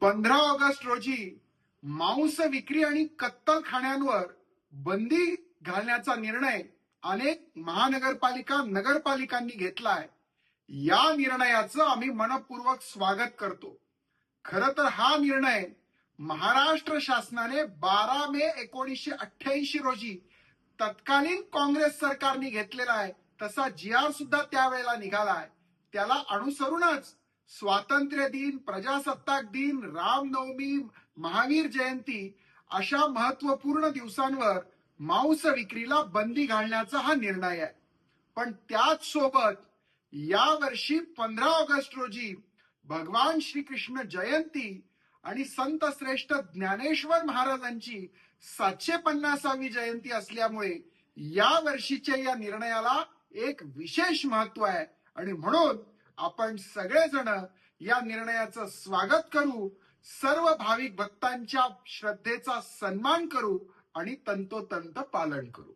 15 August रोजी मांस विक्री आणि कत्तल खाण्यांवर बंदी घालण्याचा निर्णय अनेक महानगरपालिका नगरपालिकांनी घेतलाय. या निर्णयाचं आम्ही मनपूर्वक स्वागत करतो. खरं तर हा निर्णय महाराष्ट्र शासनाने 12 मे 1988 रोजी तत्कालीन काँग्रेस सरकारने घेतलेला आहे. तसा GR सुद्धा त्यावेळेला निघालाय. त्याला अनुसरूनच स्वातंत्र्य दिन, प्रजासत्ताक दिन, रामनवमी, महावीर जयंती अशा महत्वपूर्ण दिवसांवर मांस विक्रीला बंदी घालण्याचा हा निर्णय आहे. पण त्याच सोबत या वर्षी 15 ऑगस्ट रोजी भगवान श्रीकृष्ण जयंती आणि संत श्रेष्ठ ज्ञानेश्वर महाराजांची 750वी जयंती असल्यामुळे या वर्षीच्या या निर्णयाला एक विशेष महत्व आहे आणि म्हणून आपण सगळेजण या निर्णयाचं स्वागत करू, सर्व भाविक भक्तांच्या श्रद्धेचा सन्मान करू आणि तंतोतंत पालन करू.